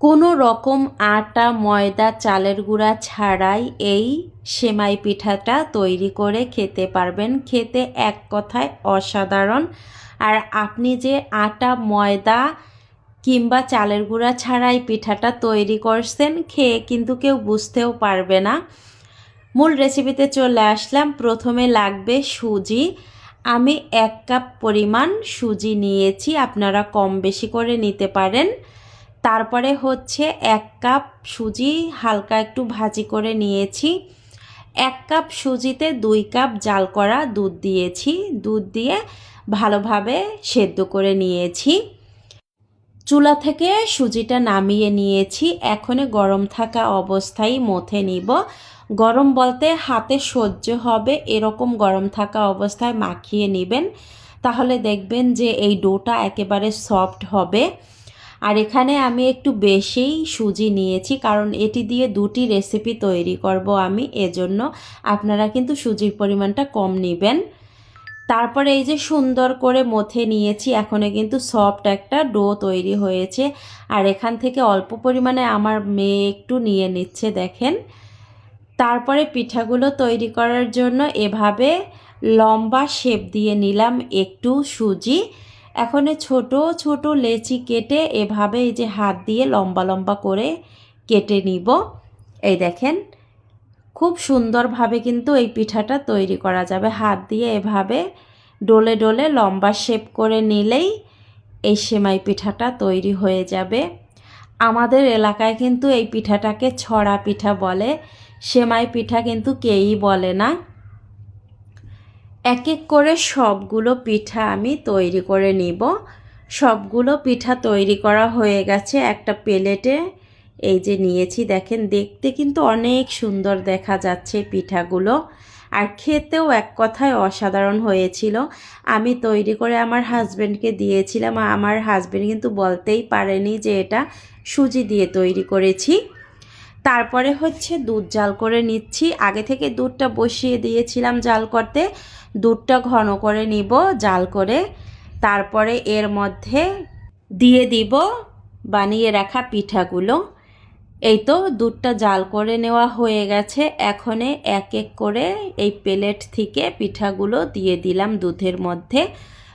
কোনো রকম আটা ময়দা চালের গুঁড়া ছাড়াই এই সেমাই পিঠাটা তৈরি করে খেতে পারবেন। খেতে এক কথায় অসাধারণ। আর আপনি যে আটা ময়দা কিংবা চালের গুঁড়া ছাড়াই পিঠাটা তৈরি করছেন খেয়ে কিন্তু কেউ বুঝতেও পারবে না। মূল রেসিপিতে চলে আসলাম। প্রথমে লাগবে সুজি। আমি 1 কাপ পরিমাণ সুজি নিয়েছি, আপনারা কম বেশি করে নিতে পারেন। তারপরে হচ্ছে 1 কাপ সুজি হালকা একটু ভাজি করে নিয়েছি। 1 কাপ সুজিতে 2 কাপ জাল করা দুধ দিয়েছি। দুধ দিয়ে ভালোভাবে সেদ্ধ করে নিয়েছি। চুলা থেকে সুজিটা নামিয়ে নিয়েছি। এখন গরম থাকা অবস্থায় মথে নিব। গরম বলতে হাতে সহ্য হবে এরকম গরম থাকা অবস্থায় মাখিয়ে নেবেন, তাহলে দেখবেন যে এই ডোটা একেবারে সফট হবে। আর এখানে আমি একটু বেশিই সুজি নিয়েছি, কারণ এটি দিয়ে 2টি রেসিপি তৈরি করব আমি, এজন্য আপনারা কিন্তু সুজির পরিমাণটা কম নেবেন। তারপরে এই যে সুন্দর করে মথে নিয়েছি, এখন কিন্তু সফট একটা ডো তৈরি হয়েছে। আর এখান থেকে অল্প পরিমাণে আমার মেয়ে একটু নিয়ে নিচ্ছে দেখেন। তারপরে পিঠাগুলো তৈরি করার জন্য এভাবে লম্বা শেপ দিয়ে নিলাম একটু সুজি। এখন ছোট ছোট লেচি কেটে এভাবে এই যে হাত দিয়ে লম্বা লম্বা করে কেটে নিব। এই দেখেন খুব সুন্দরভাবে কিন্তু এই পিঠাটা তৈরি করা যাবে। হাত দিয়ে এভাবে ডলে ডলে লম্বা শেপ করে নিলেই এই সেমাই পিঠাটা তৈরি হয়ে যাবে। আমাদের এলাকায় কিন্তু এই পিঠাটাকে ছড়া পিঠা বলে, সেমাই পিঠা কিন্তু কেউই বলে না। এক এক করে সবগুলো পিঠা আমি তৈরি করে নিব। সবগুলো পিঠা তৈরি করা হয়ে গেছে একটা প্লেটে এই যে নিয়েছি। দেখেন দেখতে কিন্তু অনেক সুন্দর দেখা যাচ্ছে পিঠাগুলো, আর খেতেও এক কথায় অসাধারণ হয়েছিল। আমি তৈরি করে আমার হাজব্যান্ডকে দিয়েছিলাম, আমার হাজব্যান্ড কিন্তু বলতেই পারেনি যে এটা সুজি দিয়ে তৈরি করেছি। তারপরে হচ্ছে দুধ জাল করে নিচ্ছি। আগে থেকে দুধটা বসিয়ে দিয়েছিলাম জাল করতে। দুধটা ঘন করে নিব জাল করে। তারপরে এর মধ্যে দিয়ে দিব বানিয়ে রাখা পিঠাগুলো। এই তো দুধটা জাল করে নেওয়া হয়ে গেছে। এখন এক এক করে এই প্লেট থেকে পিঠাগুলো দিয়ে দিলাম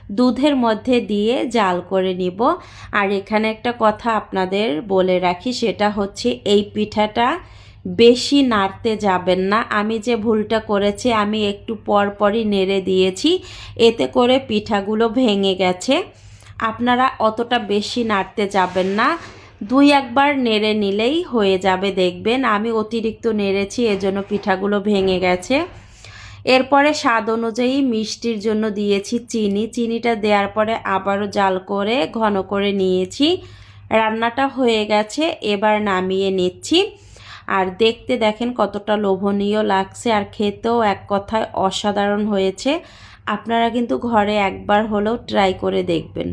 দুধের মধ্যে দিয়ে জাল করে নিব। আর এখানে একটা কথা আপনাদের বলে রাখি, সেটা হচ্ছে এই পিঠাটা বেশি নাড়তে যাবেন না। আমি যে ভুলটা করেছি, আমি একটু পরপরই নেড়ে দিয়েছি, এতে করে পিঠাগুলো ভেঙে গেছে। আপনারা অতটা বেশি নাড়তে যাবেন না, 2-1 বার নেড়ে নিলেই হয়ে যাবে। দেখবেন আমি অতিরিক্ত নেড়েছি, এজন্য পিঠাগুলো ভেঙে গেছে। এরপরে স্বাদ অনুযায়ী মিষ্টির জন্য দিয়েছি চিনি। চিনিটা দেওয়ার পরে আবারও জাল করে ঘন করে নিয়েছি। রান্নাটা হয়ে গেছে, এবার নামিয়ে নিচ্ছি। আর দেখতে দেখেন কতটা লোভনীয় লাগছে, আর খেতেও এক কথায় অসাধারণ হয়েছে। আপনারা কিন্তু ঘরে একবার হলেও ট্রাই করে দেখবেন।